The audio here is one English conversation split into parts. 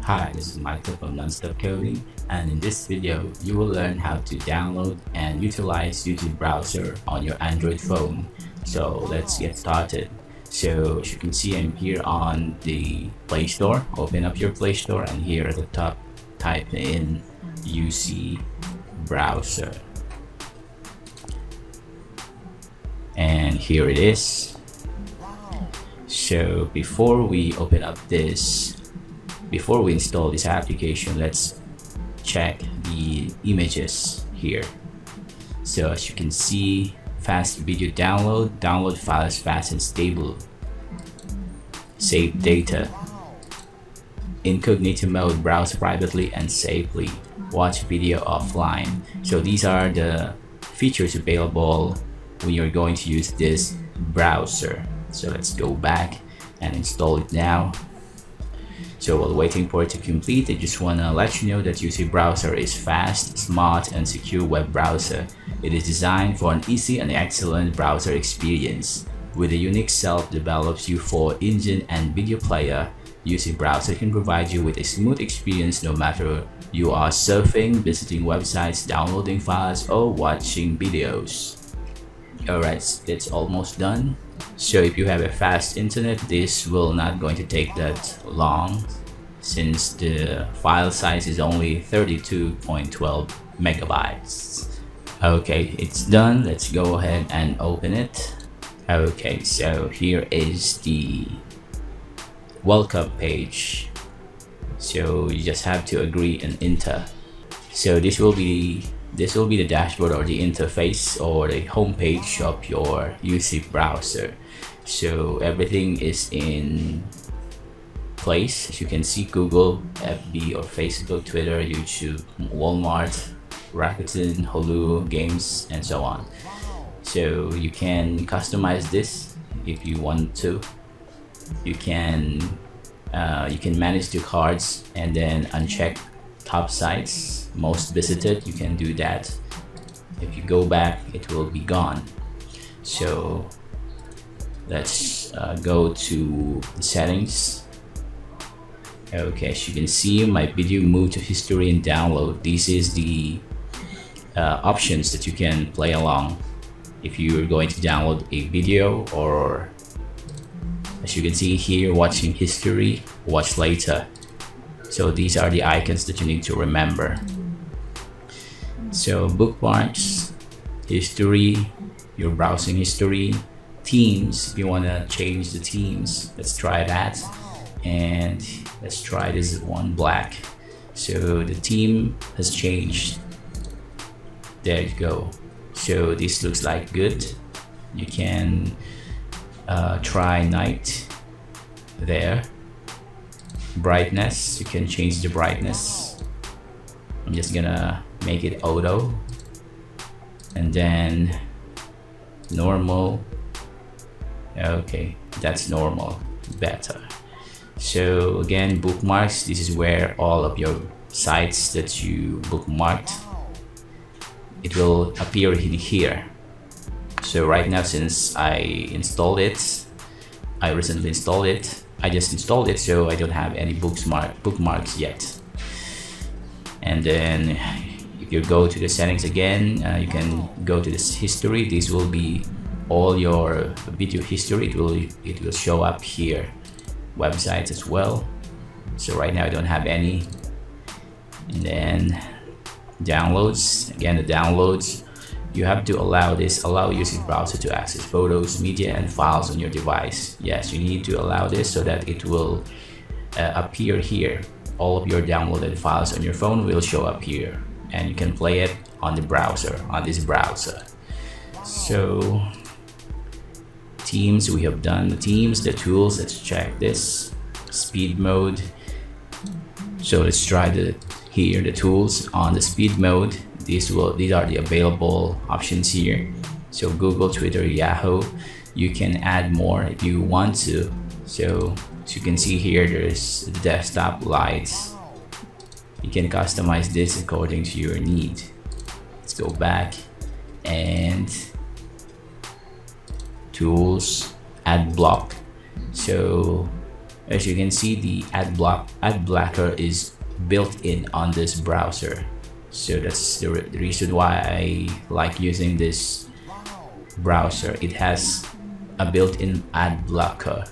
Hi, this is Michael from Nonstop Coding, and in this video, you will learn how to download and utilize YouTube browser on your Android phone. So let's get started. So as you can see, I'm here on the Play Store. Open up your Play Store, and here at the top, type in UC browser. And here it is. So before we install this application, let's check the images here. So as you can see, fast video download files fast and stable, save data, incognito mode, browse privately and safely, watch video offline. So these are the features available when you're going to use this browser. So let's go back and install it now. So while waiting for it to complete, I just want to let you know that UC browser is fast, smart, and secure web browser. It is designed for an easy and excellent browser experience. With a unique self-developed U4 engine and video player, UC browser can provide you with a smooth experience no matter you are surfing, visiting websites, downloading files, or watching videos. Alright, it's almost done. So if you have a fast internet, this will not going to take that long since the file size is only 32.12 megabytes. Okay, it's done. Let's go ahead and open it. Okay, so here is the welcome page. So you just have to agree and enter. So this will be the dashboard or the interface or the home page of your UC browser. So everything is in place. As you can see, Google, FB or Facebook, Twitter, YouTube, Walmart, Rakuten, Hulu, games, and so on. So you can customize this if you want to. You can manage the cards and then uncheck top sites, most visited. You can do that. If you go back, it will be gone. So let's go to the settings. Okay, as you can see, my video moved to history and download. This is the options that you can play along if you're going to download a video, or as you can see here, watching history, watch later. So these are the icons that you need to remember. So bookmarks, history, your browsing history, themes, if you want to change the themes, let's try that. And let's try this one, black. So the theme has changed. There you go. So this looks like good. You can try night there. Brightness, you can change the brightness. I'm just gonna make it auto, and then normal. Okay, that's normal, better. So again, bookmarks, this is where all of your sites that you bookmarked, it will appear in here. So right now, since I recently installed it, I just installed it, so I don't have any bookmarks yet. And then if you go to the settings again, you can go to this history. This will be all your video history. It will show up here. Websites as well. So right now I don't have any. And then downloads. Again, the downloads, you have to allow UC browser to access photos, media, and files on your device. Yes, you need to allow this so that it will appear here. All of your downloaded files on your phone will show up here, and you can play it on the browser, on this browser. So themes, we have done the themes, the tools. Let's check this speed mode. So let's try the tools on the speed mode. These are the available options here. So Google, Twitter, Yahoo, you can add more if you want to. So as you can see here, there's the desktop lights. You can customize this according to your need. Let's go back and tools, add block. So As you can see, the ad blocker is built in on this browser. So that's the reason why I like using this browser. It has a built-in ad blocker.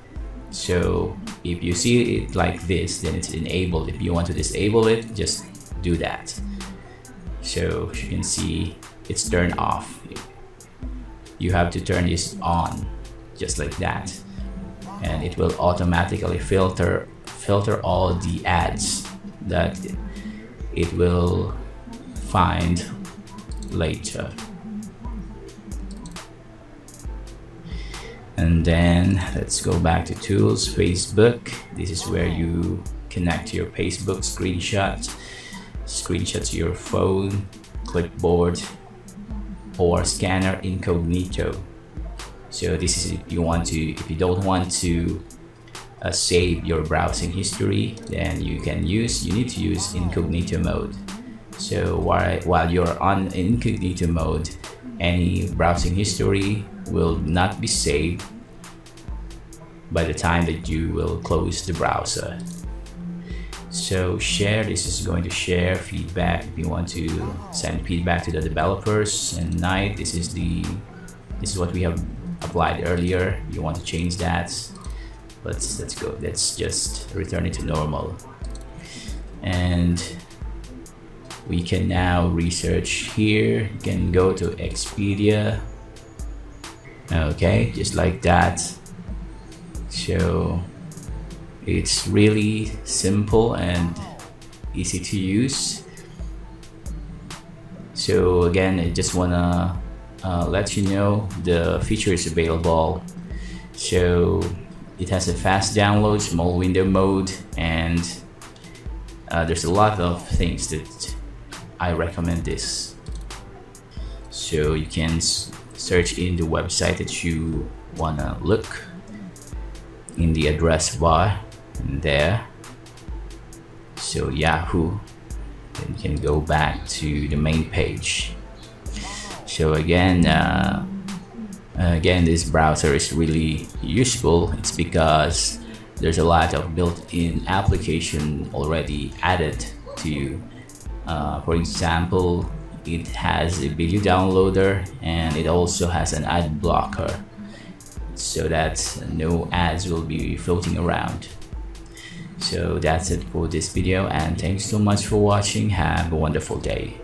So if you see it like this, then it's enabled. If you want to disable it, just do that. So you can see it's turned off. You have to turn this on, just like that, and it will automatically filter all the ads that it will find later. And then let's go back to tools, Facebook. This is where you connect your Facebook screenshot to your phone, clipboard, or scanner Incognito. So this is if you don't want to save your browsing history, then you need to use Incognito mode. So while you're on Incognito mode, any browsing history will not be saved by the time that you will close the browser. So this is going to share feedback. If you want to send feedback to the developers, and this is what we have applied earlier. You want to change that, let's go. Let's just return it to normal, and we can now research here. You can go to Expedia. Okay, just like that. So it's really simple and easy to use. So again, I just wanna let you know the features available. So it has a fast download, small window mode, and there's a lot of things that I recommend this. So you can search in the website that you wanna look in the address bar there. So Yahoo, then you can go back to the main page. So again, this browser is really useful. It's because there's a lot of built-in application already added to you. For example, it has a video downloader, and it also has an ad blocker, so that no ads will be floating around. So that's it for this video, and thanks so much for watching. Have a wonderful day.